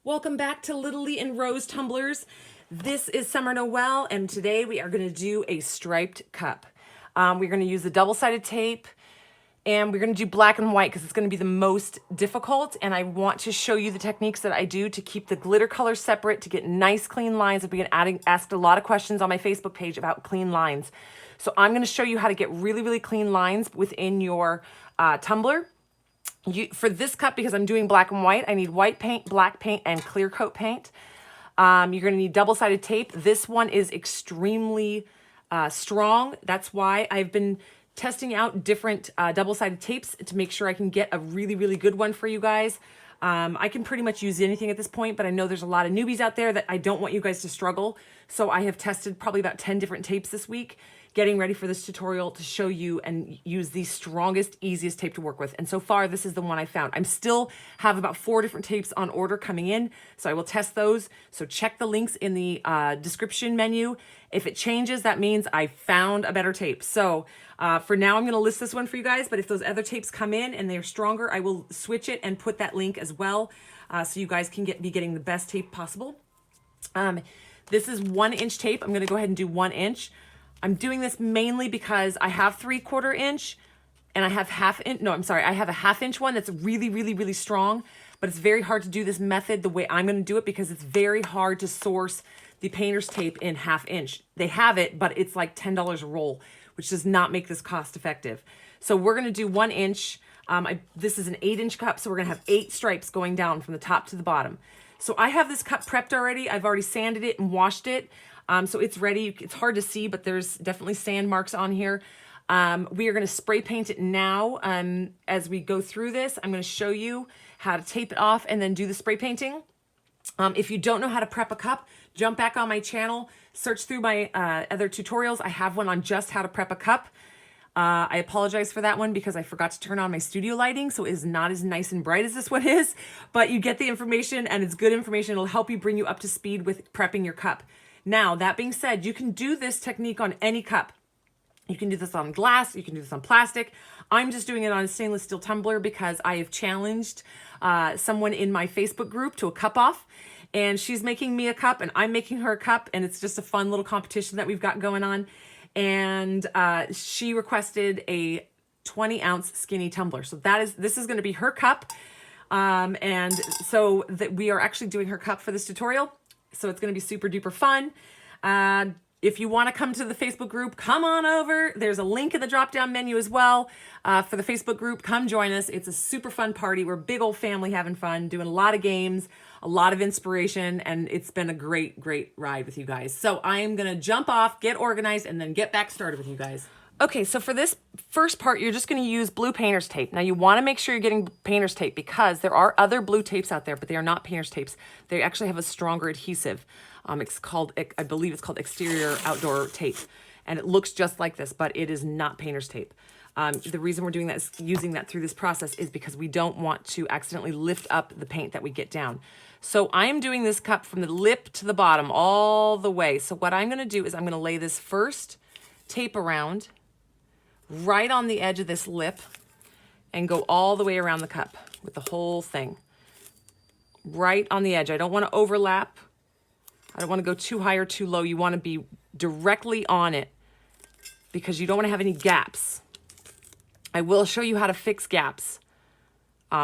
Welcome back to LittleLee and Rose Tumblers. This is Summer Noel, and today we are going to do a striped cup. We're going to use the double-sided tape, and we're going to do black and white because it's going to be the most difficult, and I want to show you the techniques that I do to keep the glitter colors separate, to get nice, clean lines. I've been asked a lot of questions on my Facebook page about clean lines. So I'm going to show you how to get really, really clean lines within your tumbler. For this cup, because I'm doing black and white, I need white paint, black paint, and clear coat paint. You're going to need double-sided tape. This one is extremely strong. That's why I've been testing out different double-sided tapes to make sure I can get a really, really good one for you guys. I can pretty much use anything at this point, but I know there's a lot of newbies out there that I don't want you guys to struggle. So I have tested probably about 10 different tapes this week, getting ready for this tutorial to show you and use the strongest, easiest tape to work with. And so far, this is the one I found. I'm still have about 4 different tapes on order coming in, so I will test those. So check the links in the description menu. If it changes, that means I found a better tape. So for now, I'm gonna list this one for you guys, but if those other tapes come in and they're stronger, I will switch it and put that link as well, so you guys can be getting the best tape possible. This is 1-inch tape. I'm gonna go ahead and do 1 inch. I'm doing this mainly because I have 3/4 inch and I have I have a 1/2 inch one that's really, really, really strong, but it's very hard to do this method the way I'm gonna do it because it's very hard to source the painter's tape in 1/2 inch. They have it, but it's like $10 a roll, which does not make this cost effective. So we're gonna do 1 inch. This is an 8-inch cup, so we're gonna have 8 stripes going down from the top to the bottom. So I have this cup prepped already. I've already sanded it and washed it. So it's ready. It's hard to see, but there's definitely sand marks on here. We are going to spray paint it now. As we go through this, I'm going to show you how to tape it off and then do the spray painting. If you don't know how to prep a cup, jump back on my channel, search through my other tutorials. I have one on just how to prep a cup. I apologize for that one because I forgot to turn on my studio lighting, so it is not as nice and bright as this one is, but you get the information and it's good information. It'll help you bring you up to speed with prepping your cup. Now, that being said, you can do this technique on any cup. You can do this on glass, you can do this on plastic. I'm just doing it on a stainless steel tumbler because I have challenged someone in my Facebook group to a cup off, and she's making me a cup and I'm making her a cup, and it's just a fun little competition that we've got going on. And she requested a 20-ounce skinny tumbler. So this is gonna be her cup. And so that we are actually doing her cup for this tutorial. So it's going to be super duper fun. If you want to come to the Facebook group, come on over. There's a link in the drop down menu as well for the Facebook group. Come join us. It's a super fun party. We're a big old family having fun, doing a lot of games, a lot of inspiration, and it's been a great, great ride with you guys. So I am going to jump off, get organized, and then get back started with you guys. Okay, so for this first part, you're just going to use blue painter's tape. Now, you want to make sure you're getting painter's tape because there are other blue tapes out there, but they are not painter's tapes. They actually have a stronger adhesive. It's called, I believe it's called exterior outdoor tape, and it looks just like this, but it is not painter's tape. The reason we're doing that is using that through this process is because we don't want to accidentally lift up the paint that we get down. So I am doing this cup from the lip to the bottom all the way. So what I'm going to do is I'm going to lay this first tape around right on the edge of this lip and go all the way around the cup with the whole thing. Right on the edge. I don't want to overlap. I don't want to go too high or too low. You want to be directly on it because you don't want to have any gaps. I will show you how to fix gaps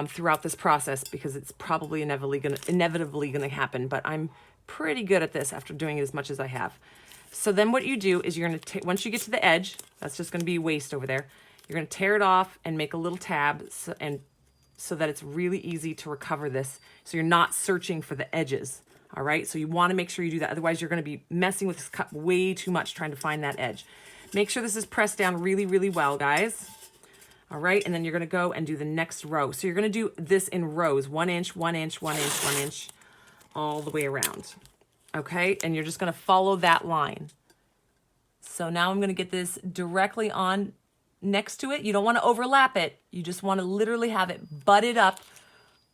throughout this process because it's probably inevitably going to happen, but I'm pretty good at this after doing it as much as I have. So then what you do is you're going to, once you get to the edge, that's just going to be waste over there, you're going to tear it off and make a little tab so that it's really easy to recover this. So you're not searching for the edges, all right? So you want to make sure you do that. Otherwise, you're going to be messing with this cup way too much trying to find that edge. Make sure this is pressed down really, really well, guys. All right, and then you're going to go and do the next row. So you're going to do this in rows, 1 inch, 1 inch, 1 inch, 1 inch, all the way around. Okay, and you're just going to follow that line. So now I'm going to get this directly on next to it. You don't want to overlap it. You just want to literally have it butted up.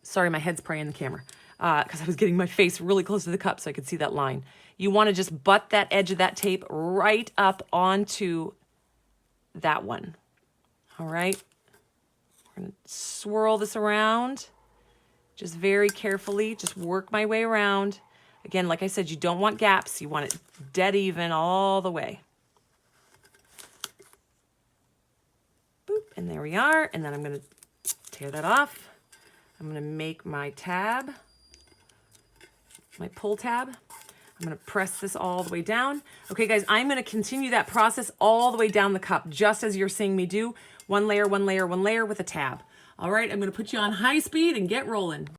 Sorry, my head's praying in the camera because I was getting my face really close to the cup so I could see that line. You want to just butt that edge of that tape right up onto that one. All right, we're going to swirl this around. Just very carefully, just work my way around. Again, like I said, you don't want gaps. You want it dead even all the way. Boop, and there we are. And then I'm gonna tear that off. I'm gonna make my tab, my pull tab. I'm gonna press this all the way down. Okay guys, I'm gonna continue that process all the way down the cup, just as you're seeing me do. One layer, one layer, one layer with a tab. All right, I'm gonna put you on high speed and get rolling.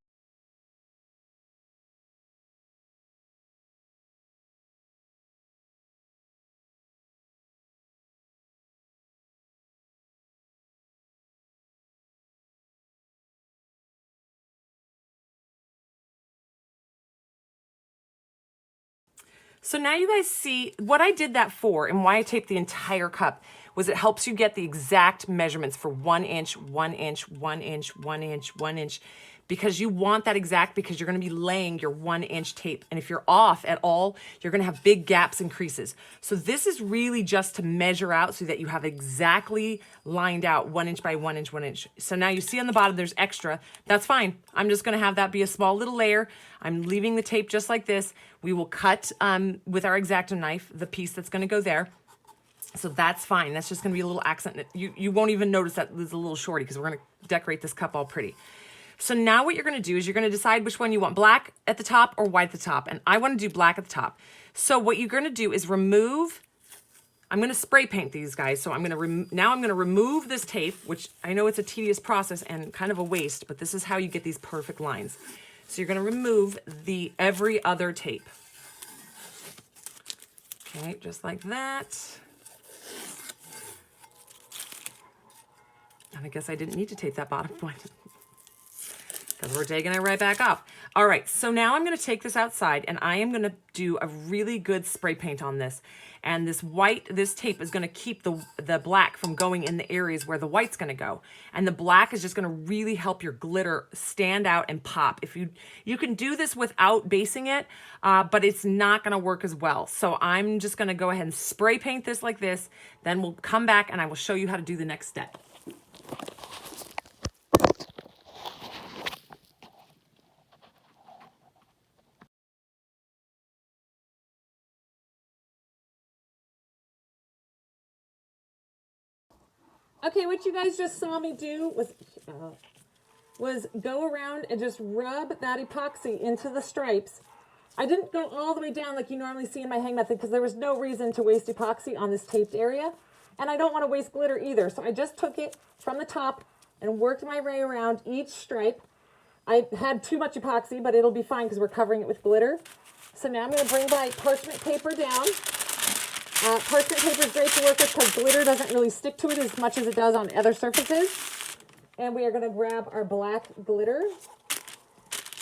So now you guys see what I did that for and why I taped the entire cup was it helps you get the exact measurements for 1 inch, 1 inch, 1 inch, 1 inch, 1 inch, because you want that exact because you're gonna be laying your 1 inch tape. And if you're off at all, you're gonna have big gaps and creases. So this is really just to measure out so that you have exactly lined out 1 inch by 1 inch, 1 inch. So now you see on the bottom, there's extra. That's fine. I'm just gonna have that be a small little layer. I'm leaving the tape just like this. We will cut with our X-Acto knife, the piece that's gonna go there. So that's fine. That's just gonna be a little accent. You won't even notice that there's a little shorty because we're gonna decorate this cup all pretty. So now what you're gonna do is you're gonna decide which one you want, black at the top or white at the top. And I wanna do black at the top. So what you're gonna do is remove, I'm gonna spray paint these guys. So I'm gonna remove this tape, which I know it's a tedious process and kind of a waste, but this is how you get these perfect lines. So you're gonna remove the every other tape. Okay, just like that. And I guess I didn't need to tape that bottom one because we're taking it right back off. All right, so now I'm gonna take this outside and I am gonna do a really good spray paint on this. And this tape is gonna keep the black from going in the areas where the white's gonna go. And the black is just gonna really help your glitter stand out and pop. If you can do this without basing it, but it's not gonna work as well. So I'm just gonna go ahead and spray paint this like this, then we'll come back and I will show you how to do the next step. Okay, what you guys just saw me do was go around and just rub that epoxy into the stripes. I didn't go all the way down like you normally see in my hang method because there was no reason to waste epoxy on this taped area. And I don't want to waste glitter either. So I just took it from the top and worked my way around each stripe. I had too much epoxy, but it'll be fine because we're covering it with glitter. So now I'm going to bring my parchment paper down. Parchment paper is great to work with because glitter doesn't really stick to it as much as it does on other surfaces. And we are going to grab our black glitter.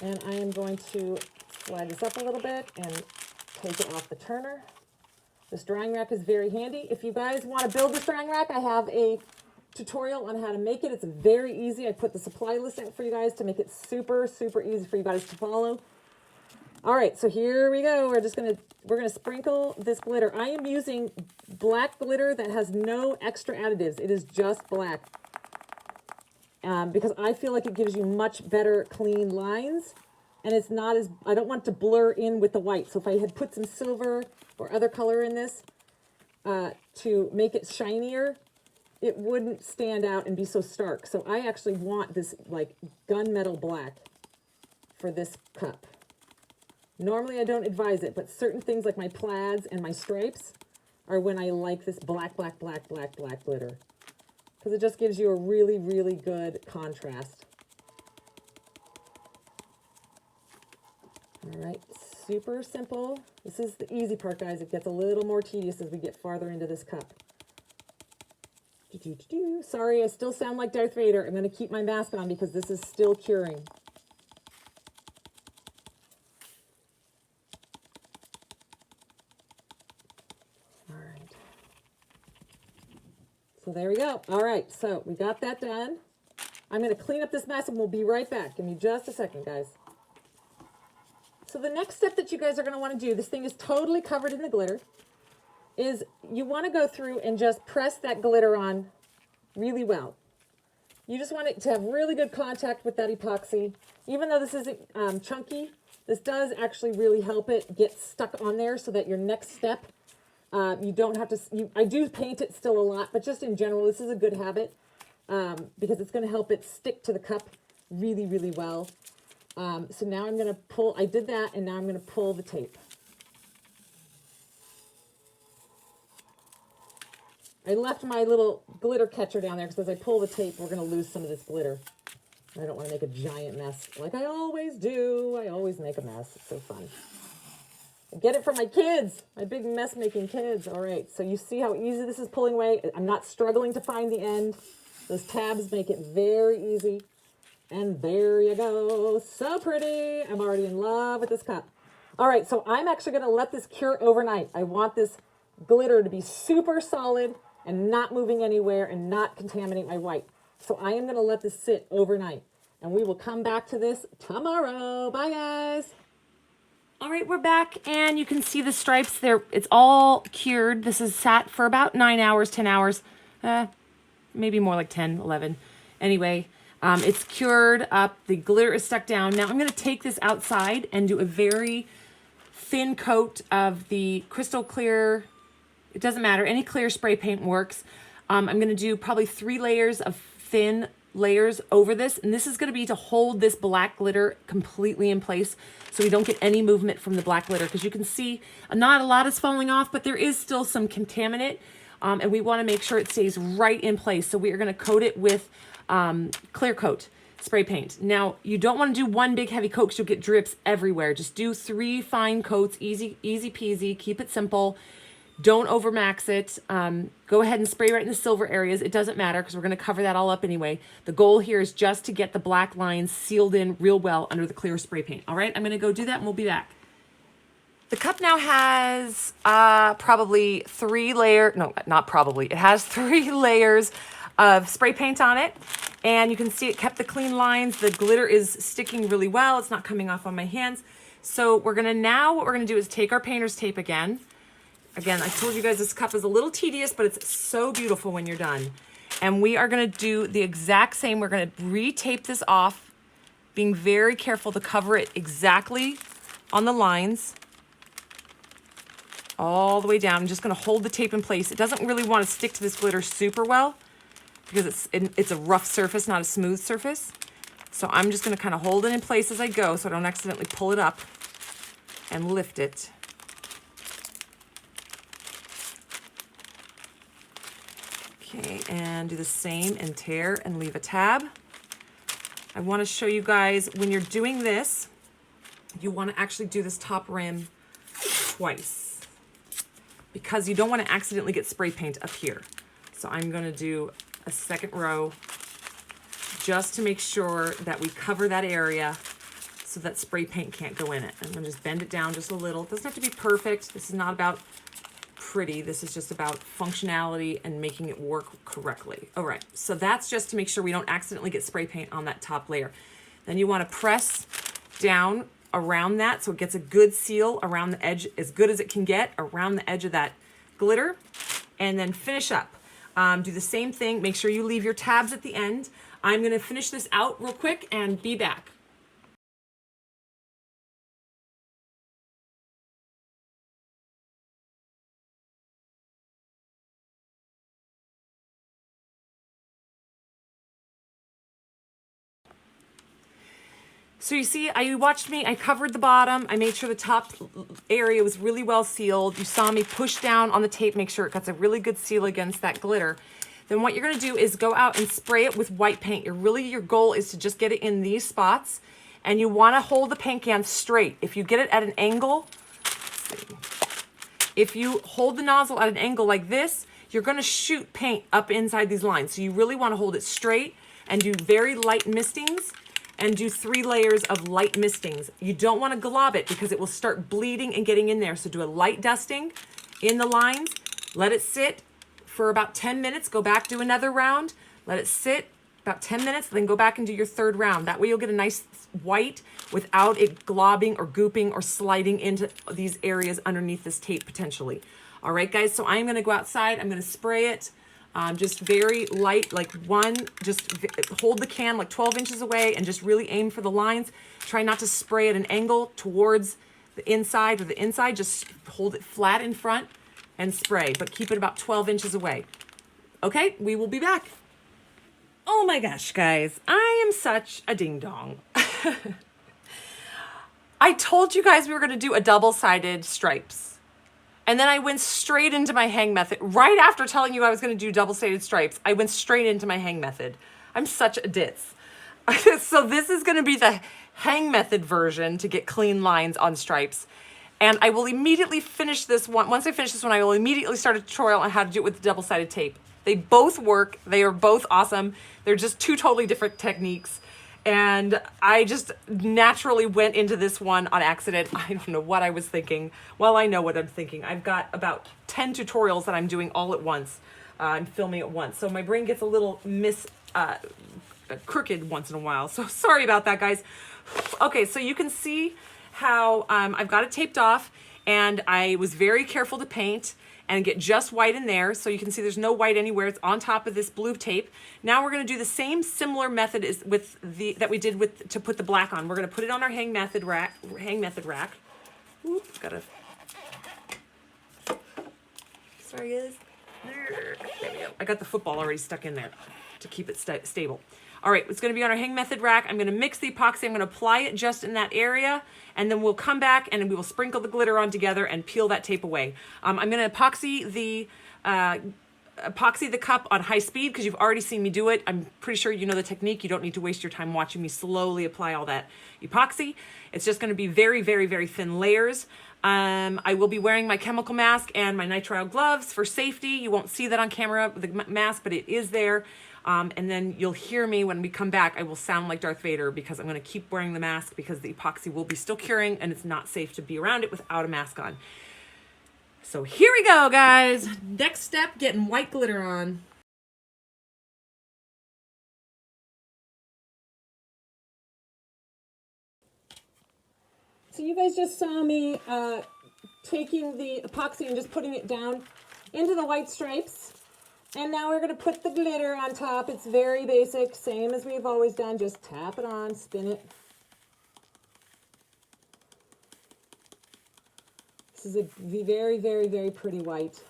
And I am going to slide this up a little bit and take it off the turner. This drying rack is very handy. If you guys want to build this drying rack, I have a tutorial on how to make it. It's very easy. I put the supply list out for you guys to make it super, super easy for you guys to follow. All right, so here we go. We're gonna sprinkle this glitter. I am using black glitter that has no extra additives. It is just black because I feel like it gives you much better clean lines, and it's not as, I don't want to blur in with the white. So if I had put some silver or other color in this to make it shinier, it wouldn't stand out and be so stark. So I actually want this like gunmetal black for this cup. Normally I don't advise it, but certain things like my plaids and my stripes are when I like this black, black, black, black, black glitter. Because it just gives you a really, really good contrast. All right, super simple. This is the easy part, guys. It gets a little more tedious as we get farther into this cup. Sorry, I still sound like Darth Vader. I'm going to keep my mask on because this is still curing. So there we go. All right, so we got that done. I'm going to clean up this mess and we'll be right back. Give me just a second, guys. So the next step that you guys are going to want to do, this thing is totally covered in the glitter, is you want to go through and just press that glitter on really well. You just want it to have really good contact with that epoxy. Even though this isn't chunky, this does actually really help it get stuck on there so that your next step, you don't have to, I do paint it still a lot, but just in general, this is a good habit because it's going to help it stick to the cup really, really well. So now I'm going to pull, I did that, and now I'm going to pull the tape. I left my little glitter catcher down there because as I pull the tape, we're going to lose some of this glitter. I don't want to make a giant mess like I always do. I always make a mess. It's so fun. I get it from my kids, my big mess-making kids. All right, so you see how easy this is pulling away. I'm not struggling to find the end. Those tabs make it very easy. And there you go. So pretty. I'm already in love with this cup. All right, so I'm actually going to let this cure overnight. I want this glitter to be super solid and not moving anywhere and not contaminate my white. So I am going to let this sit overnight. And we will come back to this tomorrow. Bye, guys. All right, we're back, and you can see the stripes there. It's all cured. This is sat for about 9 hours, 10 hours, maybe more like 10, 11. Anyway, it's cured up. The glitter is stuck down. Now I'm going to take this outside and do a very thin coat of the crystal clear. It doesn't matter. Any clear spray paint works. I'm going to do probably 3 layers of thin layers over this, and this is going to be to hold this black glitter completely in place so we don't get any movement from the black glitter, because you can see not a lot is falling off, but there is still some contaminant, and we want to make sure it stays right in place. So we are going to coat it with clear coat spray paint. Now you don't want to do one big heavy coat because you'll get drips everywhere. Just do 3 fine coats, easy peasy, keep it simple. Don't overmax it. Go ahead and spray right in the silver areas. It doesn't matter because we're going to cover that all up anyway. The goal here is just to get the black lines sealed in real well under the clear spray paint. All right, I'm going to go do that and we'll be back. The cup now has probably 3 layers. No, not probably. It has 3 layers of spray paint on it. And you can see it kept the clean lines. The glitter is sticking really well. It's not coming off on my hands. So what we're going to do is take our painter's tape again. Again, I told you guys this cup is a little tedious, but it's so beautiful when you're done. And we are going to do the exact same. We're going to re-tape this off, being very careful to cover it exactly on the lines, all the way down. I'm just going to hold the tape in place. It doesn't really want to stick to this glitter super well because it's a rough surface, not a smooth surface. So I'm just going to kind of hold it in place as I go so I don't accidentally pull it up and lift it. Okay, and do the same and tear and leave a tab. I want to show you guys when you're doing this, you want to actually do this top rim twice because you don't want to accidentally get spray paint up here. So I'm going to do a second row just to make sure that we cover that area so that spray paint can't go in it. I'm going to just bend it down just a little. It doesn't have to be perfect. This is not about pretty. This is just about functionality and making it work correctly. All right, so that's just to make sure we don't accidentally get spray paint on that top layer. Then you want to press down around that so it gets a good seal around the edge, as good as it can get around the edge of that glitter, and then finish up. Do the same thing. Make sure you leave your tabs at the end. I'm going to finish this out real quick and be back. So you see, you watched me, I covered the bottom, I made sure the top area was really well sealed. You saw me push down on the tape, make sure it gets a really good seal against that glitter. Then what you're gonna do is go out and spray it with white paint. Your goal is to just get it in these spots, and you wanna hold the paint can straight. If you get it at an angle, if you hold the nozzle at an angle like this, you're gonna shoot paint up inside these lines. So you really wanna hold it straight and do very light mistings and do 3 layers of light mistings. You don't want to glob it because it will start bleeding and getting in there. So do a light dusting in the lines, let it sit for about 10 minutes, go back, do another round, let it sit about 10 minutes, then go back and do your 3rd round. That way you'll get a nice white without it globbing or gooping or sliding into these areas underneath this tape potentially. All right, guys, so I'm gonna go outside, I'm gonna spray it Just very light, like just hold the can like 12 inches away and just really aim for the lines. Try not to spray at an angle towards the inside or the inside. Just hold it flat in front and spray, but keep it about 12 inches away. Okay, we will be back. Oh my gosh, guys, I am such a ding dong. I told you guys we were gonna do a double-sided stripes. And then I went straight into my hang method. Right after telling you I was gonna do double-sided stripes, I went straight into my hang method. I'm such a ditz. So this is gonna be the hang method version to get clean lines on stripes. And I will immediately finish this one. Once I finish this one, I will immediately start a tutorial on how to do it with the double-sided tape. They both work. They are both awesome. They're just two totally different techniques. And I just naturally went into this one on accident. I don't know what I was thinking. Well, I know what I'm thinking. I've got about 10 tutorials that I'm doing all at once. I'm filming at once. So my brain gets a little crooked once in a while. So sorry about that, guys. Okay, so you can see how I've got it taped off, and I was very careful to paint and get just white in there. So you can see there's no white anywhere. It's on top of this blue tape. Now we're gonna do the same similar method as with that we did to put the black on. We're gonna put it on our hang method rack. Oops, sorry guys. There we go. I got the football already stuck in there to keep it stable. All right, it's gonna be on our hang method rack. I'm gonna mix the epoxy. I'm gonna apply it just in that area, and then we'll come back and we will sprinkle the glitter on together and peel that tape away. I'm gonna epoxy the cup on high speed because you've already seen me do it. I'm pretty sure you know the technique. You don't need to waste your time watching me slowly apply all that epoxy. It's just gonna be very, very, very thin layers. I will be wearing my chemical mask and my nitrile gloves for safety. You won't see that on camera with the mask, but it is there. And then you'll hear me when we come back. I will sound like Darth Vader because I'm going to keep wearing the mask because the epoxy will be still curing and it's not safe to be around it without a mask on. So here we go, guys. Next step, getting white glitter on. So you guys just saw me taking the epoxy and just putting it down into the white stripes. And now we're going to put the glitter on top. It's very basic, same as we've always done. Just tap it on, spin it. This is a very, very, very pretty white.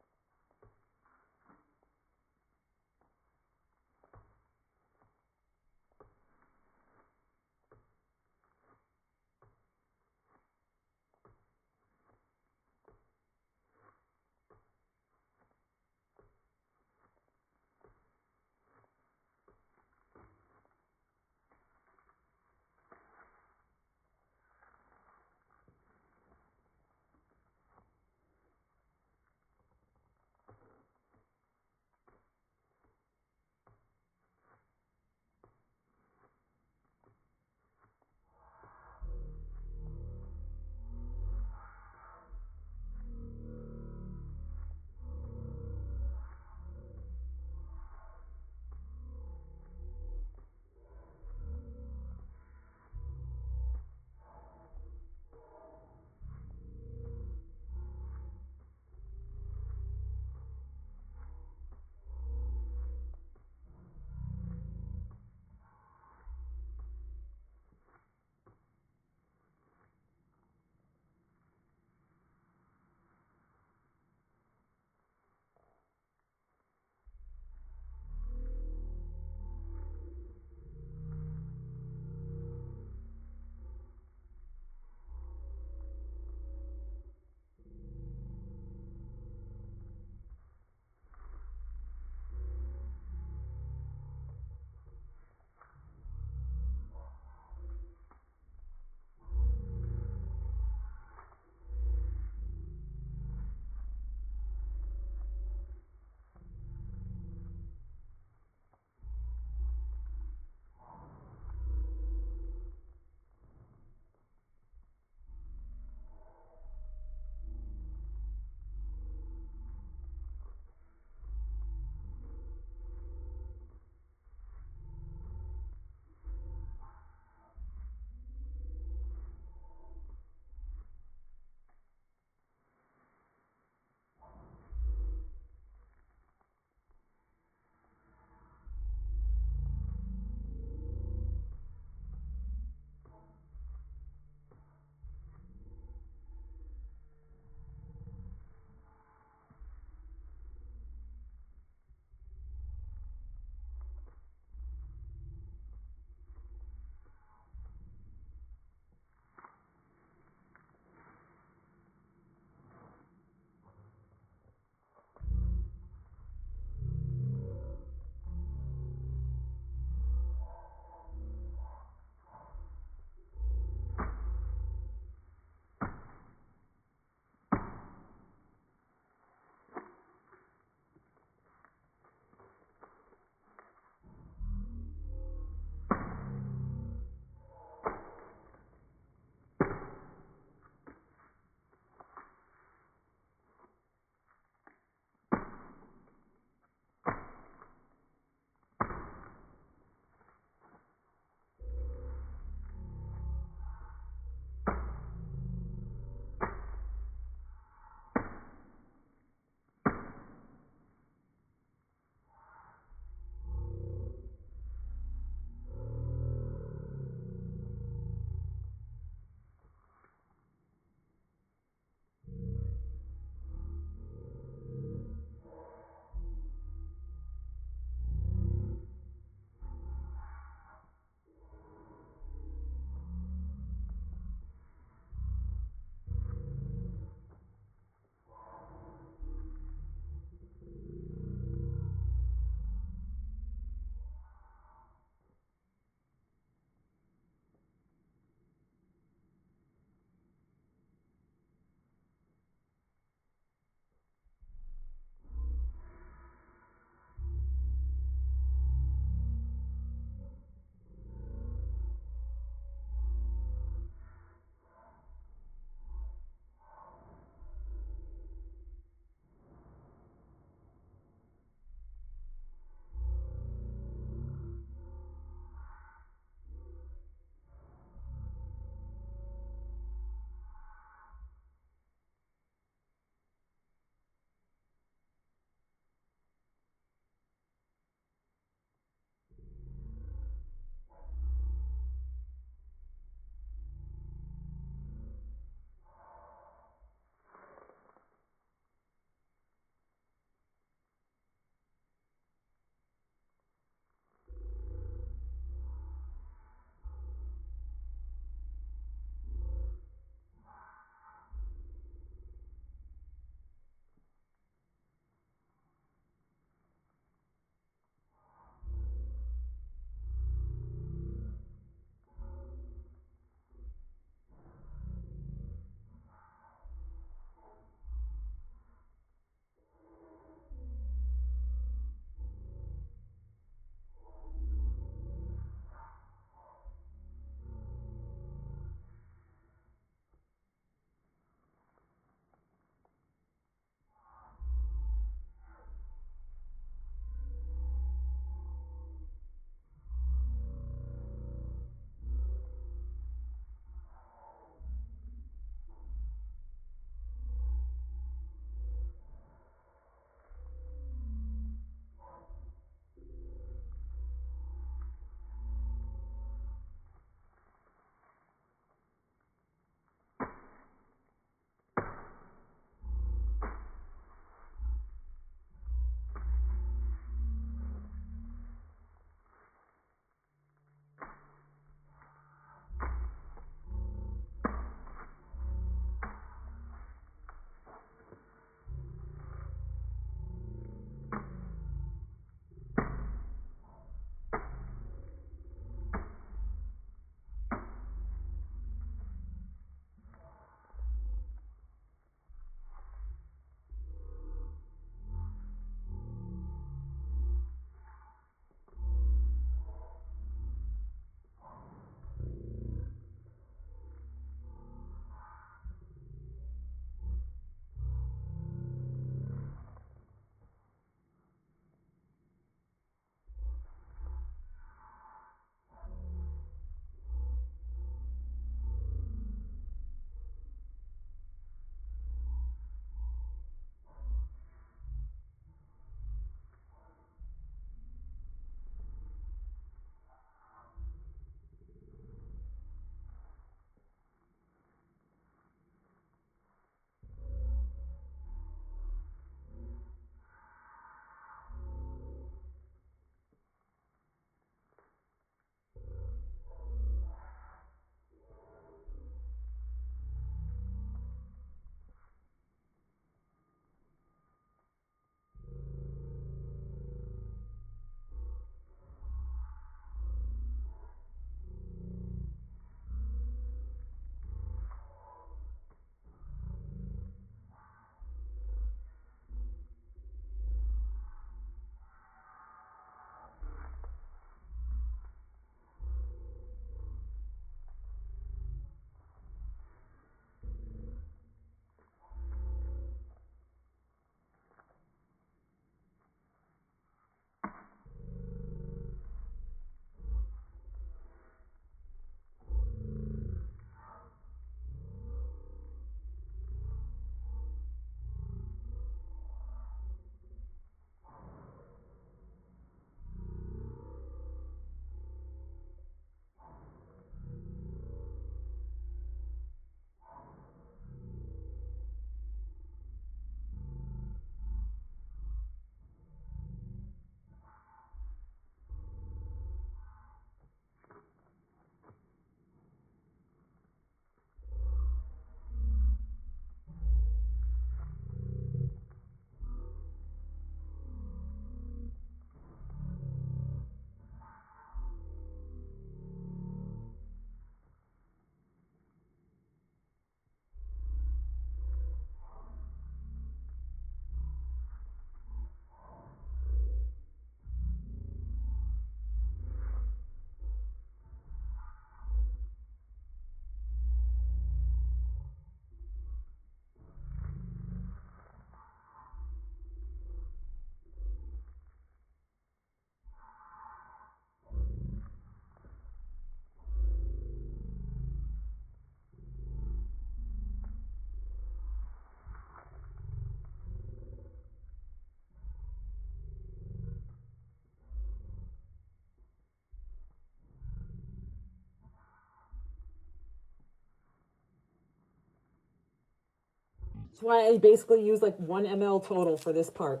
That's why I basically use like 1 ml total for this part.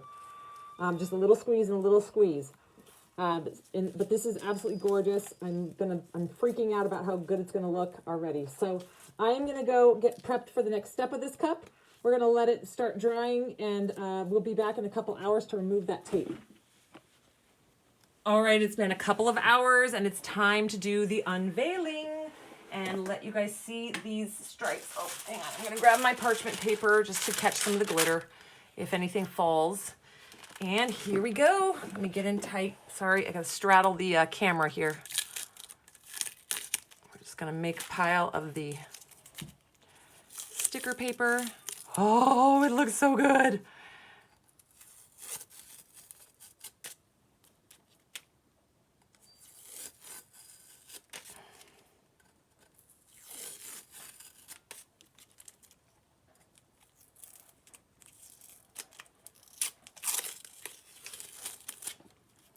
Just a little squeeze and a little squeeze. But this is absolutely gorgeous. I'm freaking out about how good it's gonna look already. So I am gonna go get prepped for the next step of this cup. We're gonna let it start drying, and we'll be back in a couple hours to remove that tape. All right, it's been a couple of hours and it's time to do the unveiling and let you guys see these stripes. Oh, hang on, I'm gonna grab my parchment paper just to catch some of the glitter if anything falls. And here we go. Let me get in tight. Sorry, I gotta straddle the camera here. We're just gonna make a pile of the sticker paper. Oh, it looks so good.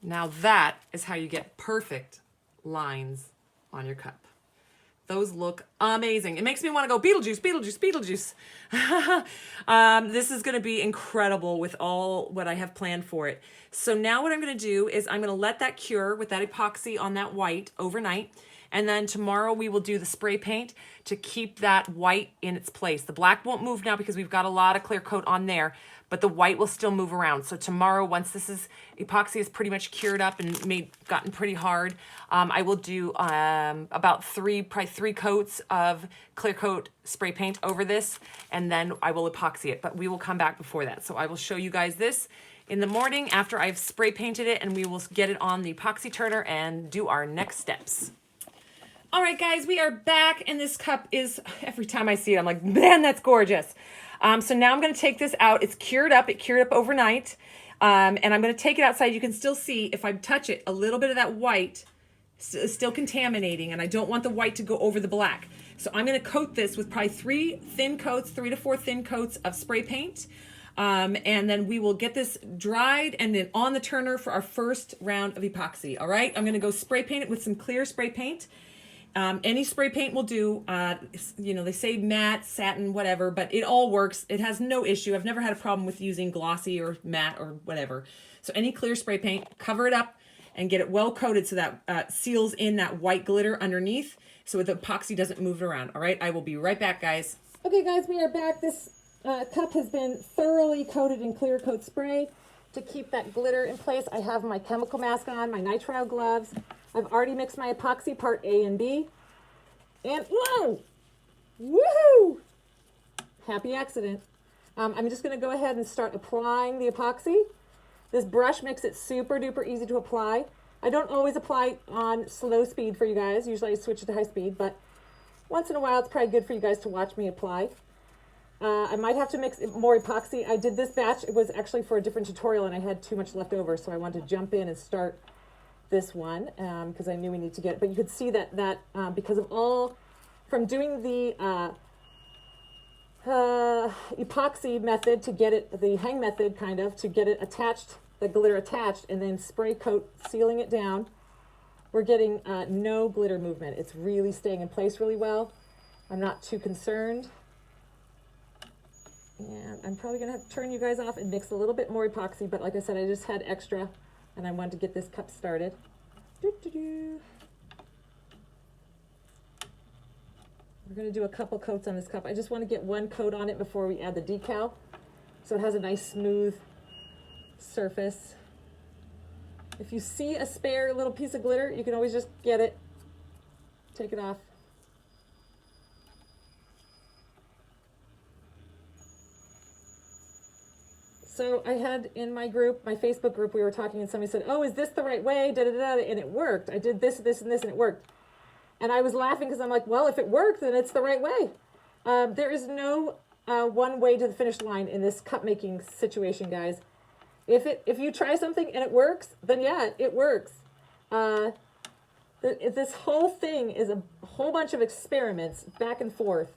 Now that is how you get perfect lines on your cup. Those look amazing. It makes me want to go Beetlejuice, Beetlejuice, Beetlejuice. This is going to be incredible with all what I have planned for it. So now what I'm going to do is I'm going to let that cure with that epoxy on that white overnight. And then tomorrow we will do the spray paint to keep that white in its place. The black won't move now because we've got a lot of clear coat on there, but the white will still move around. So tomorrow, once epoxy is pretty much cured up and gotten pretty hard, I will do about probably three coats of clear coat spray paint over this, and then I will epoxy it, but we will come back before that. So I will show you guys this in the morning after I've spray painted it, and we will get it on the epoxy turner and do our next steps. All right, guys, we are back, and this cup is, every time I see it, I'm like, man, that's gorgeous. So now I'm going to take this out. It's cured up. It cured up overnight, and I'm going to take it outside. You can still see, if I touch it, a little bit of that white is still contaminating, and I don't want the white to go over the black. So I'm going to coat this with probably 3 to 4 thin coats of spray paint, and then we will get this dried and then on the turner for our first round of epoxy. All right, I'm going to go spray paint it with some clear spray paint. Any spray paint will do. You know, they say matte, satin, whatever, but it all works. It has no issue. I've never had a problem with using glossy or matte or whatever. So any clear spray paint, cover it up and get it well coated so that seals in that white glitter underneath so the epoxy doesn't move around. All right, I will be right back, guys. Okay, guys, we are back. This cup has been thoroughly coated in clear coat spray to keep that glitter in place. I have my chemical mask on, my nitrile gloves. I've already mixed my epoxy part A and B. And whoa! Woohoo! Happy accident. I'm just going to go ahead and start applying the epoxy. This brush makes it super duper easy to apply. I don't always apply on slow speed for you guys. Usually I switch it to high speed, but once in a while it's probably good for you guys to watch me apply. I might have to mix more epoxy. I did this batch. It was actually for a different tutorial and I had too much left over, so I wanted to jump in and start this one because I knew we need to get it. But you could see that because of all, from doing the epoxy method to get it, the hang method kind of, to get it attached, the glitter attached, and then spray coat sealing it down, we're getting no glitter movement. It's really staying in place really well. I'm not too concerned. And I'm probably gonna have to turn you guys off and mix a little bit more epoxy, but like I said, I just had extra and I wanted to get this cup started. We're gonna do a couple coats on this cup. I just want to get one coat on it before we add the decal, so it has a nice smooth surface. If you see a spare little piece of glitter, you can always just get it, take it off. So I had in my group, my Facebook group, we were talking and somebody said, oh, is this the right way? Da, da, da, and it worked. I did this, this, and this, and it worked. And I was laughing because I'm like, well, if it worked, then it's the right way. There is no one way to the finish line in this cup making situation, guys. If you try something and it works, then yeah, it works. This whole thing is a whole bunch of experiments back and forth.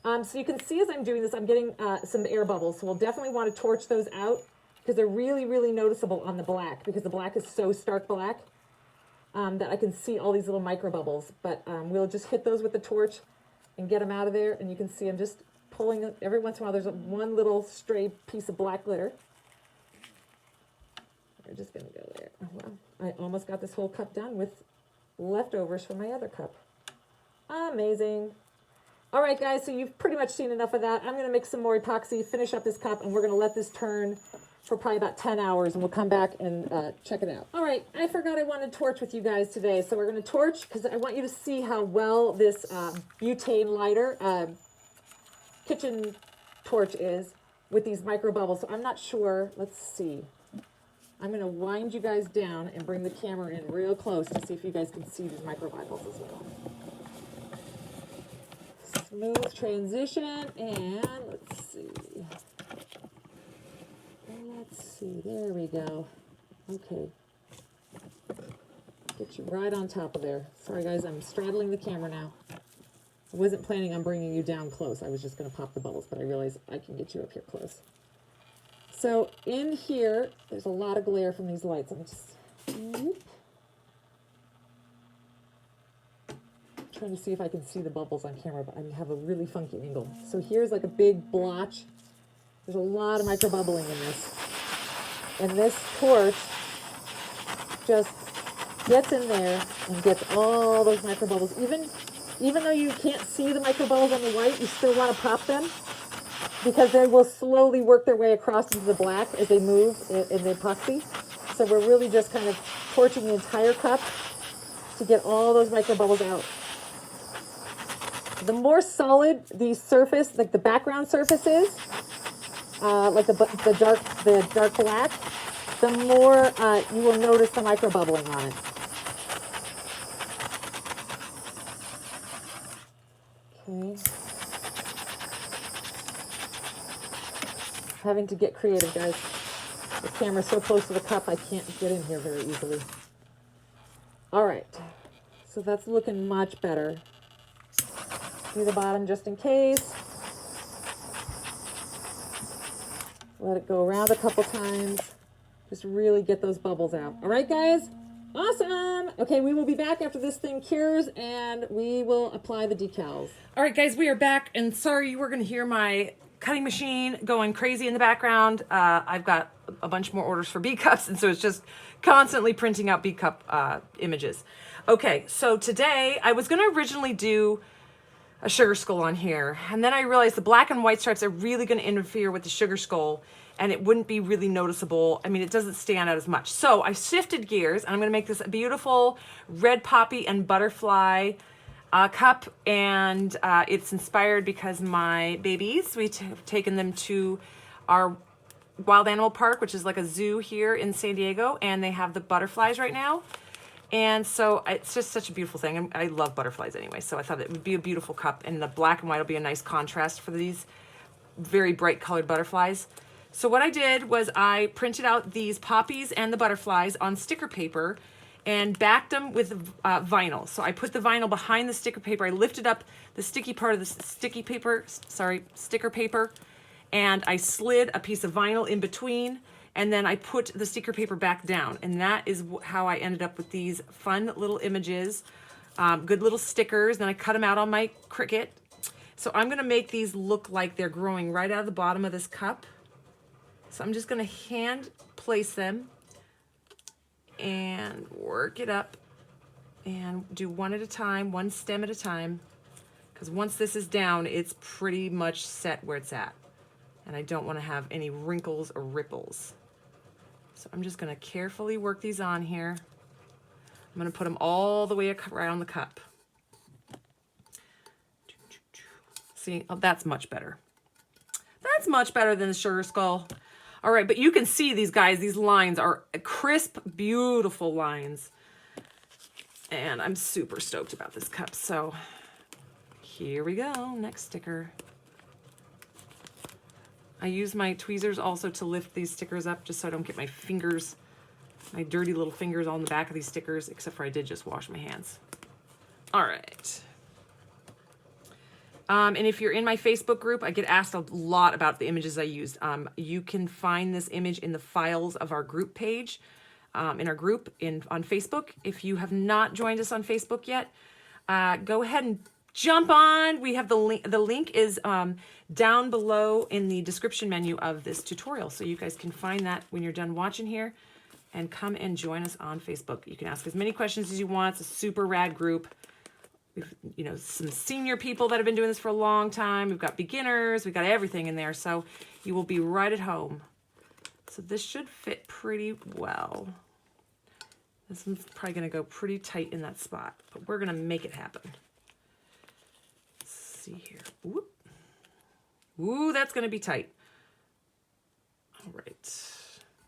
So you can see as I'm doing this, I'm getting some air bubbles. So we'll definitely want to torch those out because they're really, really noticeable on the black because the black is so stark black that I can see all these little micro bubbles. But we'll just hit those with the torch and get them out of there. And you can see I'm just pulling, every once in a while there's one little stray piece of black glitter. We're just gonna go there. Oh, well, I almost got this whole cup done with leftovers from my other cup. Amazing. All right, guys, so you've pretty much seen enough of that. I'm gonna mix some more epoxy, finish up this cup, and we're gonna let this turn for probably about 10 hours, and we'll come back and check it out. All right, I forgot I wanted to torch with you guys today, so we're gonna torch, because I want you to see how well this butane lighter kitchen torch is with these micro bubbles. So I'm not sure, let's see. I'm gonna wind you guys down and bring the camera in real close to see if you guys can see these micro bubbles as well. Smooth transition, and let's see. Let's see, there we go. Okay. Get you right on top of there. Sorry guys, I'm straddling the camera now. I wasn't planning on bringing you down close. I was just gonna pop the bubbles, but I realized I can get you up here close. So in here, there's a lot of glare from these lights. I'm just trying to see if I can see the bubbles on camera, but I have a really funky angle. So here's like a big blotch. There's a lot of micro bubbling in this. And this torch just gets in there and gets all those micro bubbles. Even though you can't see the micro bubbles on the white, you still want to pop them, because they will slowly work their way across into the black as they move in the epoxy. So we're really just kind of torching the entire cup to get all those micro bubbles out. The more solid the surface, like the background surface is, like the dark black, the more you will notice the micro bubbling on it. Okay. Having to get creative, guys. The camera's so close to the cup, I can't get in here very easily. All right, so that's looking much better. Do the bottom just in case. Let it go around a couple times. Just really get those bubbles out. All right, guys? Awesome. Okay, we will be back after this thing cures, and we will apply the decals. All right, guys, we are back, and sorry you were going to hear my cutting machine going crazy in the background. I've got a bunch more orders for B cups, and so it's just constantly printing out B cup images. Okay, so today I was going to originally do a sugar skull on here, and then I realized the black and white stripes are really going to interfere with the sugar skull, and it wouldn't be really noticeable. I mean, it doesn't stand out as much. So I shifted gears, and I'm going to make this a beautiful red poppy and butterfly cup, and it's inspired because my babies, we've taken them to our wild animal park, which is like a zoo here in San Diego, and they have the butterflies right now. And so it's just such a beautiful thing. I love butterflies anyway, so I thought it would be a beautiful cup, and the black and white will be a nice contrast for these very bright colored butterflies. So what I did was I printed out these poppies and the butterflies on sticker paper and backed them with vinyl. So I put the vinyl behind the sticker paper. I lifted up the sticky part of the sticker paper, and I slid a piece of vinyl in between, and then I put the sticker paper back down. And that is how I ended up with these fun little images, good little stickers. Then I cut them out on my Cricut. So I'm gonna make these look like they're growing right out of the bottom of this cup. So I'm just gonna hand place them and work it up and do one at a time, one stem at a time. Because once this is down, it's pretty much set where it's at. And I don't wanna have any wrinkles or ripples. So I'm just gonna carefully work these on here. I'm gonna put them all the way around the cup. See, oh, that's much better. That's much better than the sugar skull. All right, but you can see these guys, these lines are crisp, beautiful lines. And I'm super stoked about this cup. So here we go, next sticker. I use my tweezers also to lift these stickers up just so I don't get my fingers, my dirty little fingers on the back of these stickers, except for I did just wash my hands. All right. And if you're in my Facebook group, I get asked a lot about the images I used. You can find this image in the files of our group page, in our group on Facebook. If you have not joined us on Facebook yet, go ahead and jump on. We have the link. The link is down below in the description menu of this tutorial. So you guys can find that when you're done watching here and come and join us on Facebook. You can ask as many questions as you want. It's a super rad group. We've, you know, some senior people that have been doing this for a long time. We've got beginners. We've got everything in there. So you will be right at home. So this should fit pretty well. This one's probably going to go pretty tight in that spot, but we're going to make it happen. Let's see here. Whoop. Ooh, that's going to be tight. All right.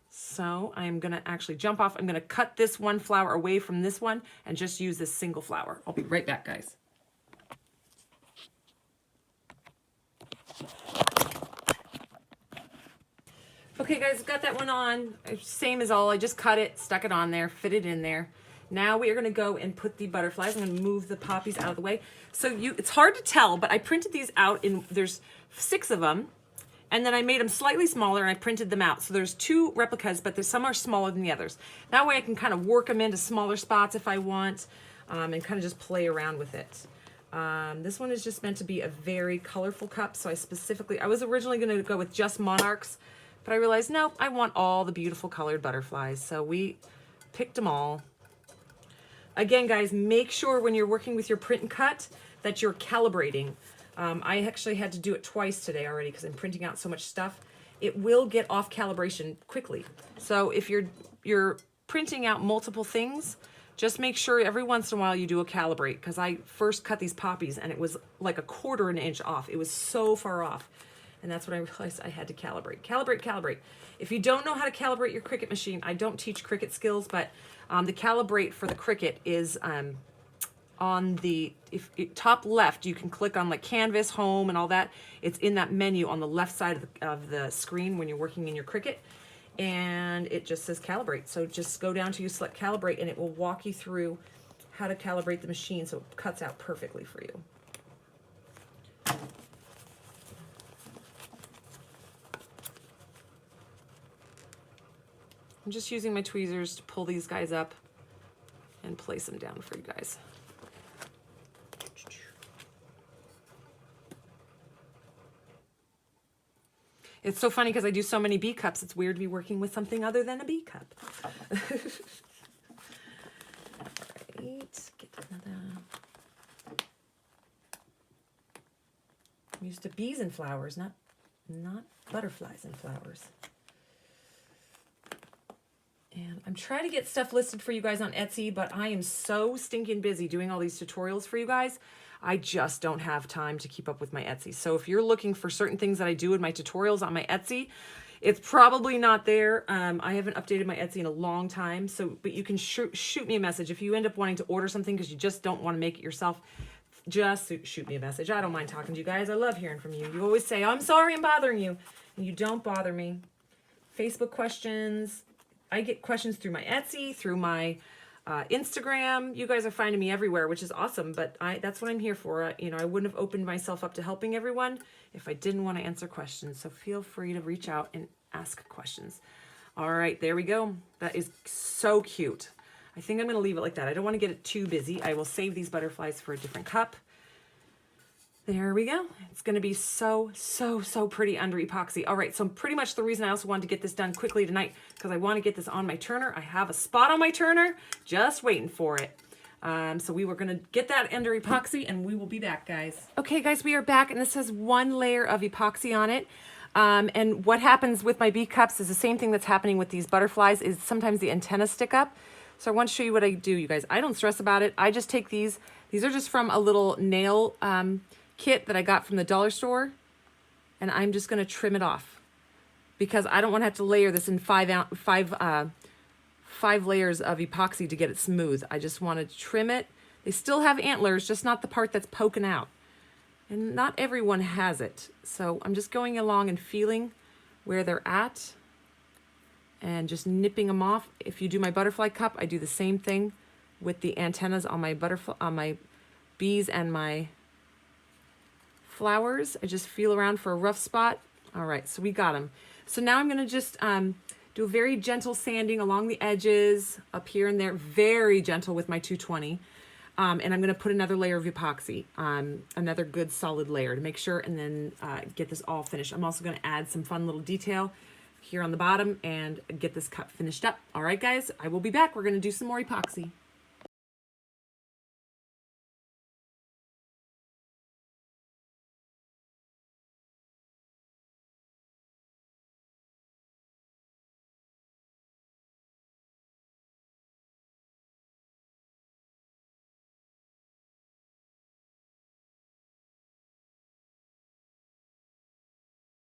So I'm going to actually jump off. I'm going to cut this one flower away from this one and just use this single flower. I'll be right back, guys. Okay guys, got that one on, same as all, I just cut it, stuck it on there, fit it in there. Now we are gonna go and put the butterflies. I'm gonna move the poppies out of the way. So it's hard to tell, but I printed these out there's 6 of them, and then I made them slightly smaller and I printed them out. So there's 2 replicas, but some are smaller than the others. That way I can kind of work them into smaller spots if I want, and kind of just play around with it. This one is just meant to be a very colorful cup, so I was originally gonna go with just monarchs, but I realized, nope, I want all the beautiful colored butterflies. So we picked them all. Again, guys, make sure when you're working with your print and cut that you're calibrating. I actually had to do it twice today already because I'm printing out so much stuff. It will get off calibration quickly. So if you're printing out multiple things, just make sure every once in a while you do a calibrate, because I first cut these poppies and it was like a 1/4 inch off. It was so far off. And that's when I realized I had to calibrate. Calibrate. If you don't know how to calibrate your Cricut machine, I don't teach Cricut skills, but the Calibrate for the Cricut is on the top left. You can click on like Canvas, Home, and all that. It's in that menu on the left side of the screen when you're working in your Cricut. And it just says Calibrate. So just go down to you, select Calibrate, and it will walk you through how to calibrate the machine so it cuts out perfectly for you. I'm just using my tweezers to pull these guys up and place them down for you guys. It's so funny because I do so many B cups. It's weird to be working with something other than a B cup. All right, get another. I'm used to bees and flowers, not butterflies and flowers. And I'm trying to get stuff listed for you guys on Etsy, but I am so stinking busy doing all these tutorials for you guys. I just don't have time to keep up with my Etsy. So if you're looking for certain things that I do in my tutorials on my Etsy, it's probably not there. I haven't updated my Etsy in a long time. But you can shoot me a message. If you end up wanting to order something because you just don't want to make it yourself, just shoot me a message. I don't mind talking to you guys. I love hearing from you. You always say, I'm sorry I'm bothering you. And you don't bother me. Facebook questions. I get questions through my Etsy, through my Instagram. You guys are finding me everywhere, which is awesome, but that's what I'm here for. You know, I wouldn't have opened myself up to helping everyone if I didn't want to answer questions. So feel free to reach out and ask questions. All right, there we go. That is so cute. I think I'm going to leave it like that. I don't want to get it too busy. I will save these butterflies for a different cup. There we go. It's going to be so pretty under epoxy. All right, so pretty much the reason I also wanted to get this done quickly tonight, because I want to get this on my turner. I have a spot on my turner, just waiting for it. So we were going to get that under epoxy, and we will be back, guys. Okay, guys, we are back, and this has 1 layer of epoxy on it. And what happens with my bee cups is the same thing that's happening with these butterflies, is sometimes the antennas stick up. So I want to show you what I do, you guys. I don't stress about it. I just take these. These are just from a little nail kit that I got from the dollar store, and I'm just going to trim it off because I don't want to have to layer this in five layers of epoxy to get it smooth. I just want to trim it. They still have antlers, just not the part that's poking out, and not everyone has it. So I'm just going along and feeling where they're at and just nipping them off. If you do my butterfly cup, I do the same thing with the antennas on my butterfly, on my bees and my flowers. I just feel around for a rough spot. All right, so we got them. So now I'm going to just do a very gentle sanding along the edges, up here and there, very gentle with my 220. And I'm going to put another layer of epoxy on, another good solid layer to make sure, and then get this all finished. I'm also going to add some fun little detail here on the bottom and get this cup finished up. All right, guys, I will be back. We're going to do some more epoxy.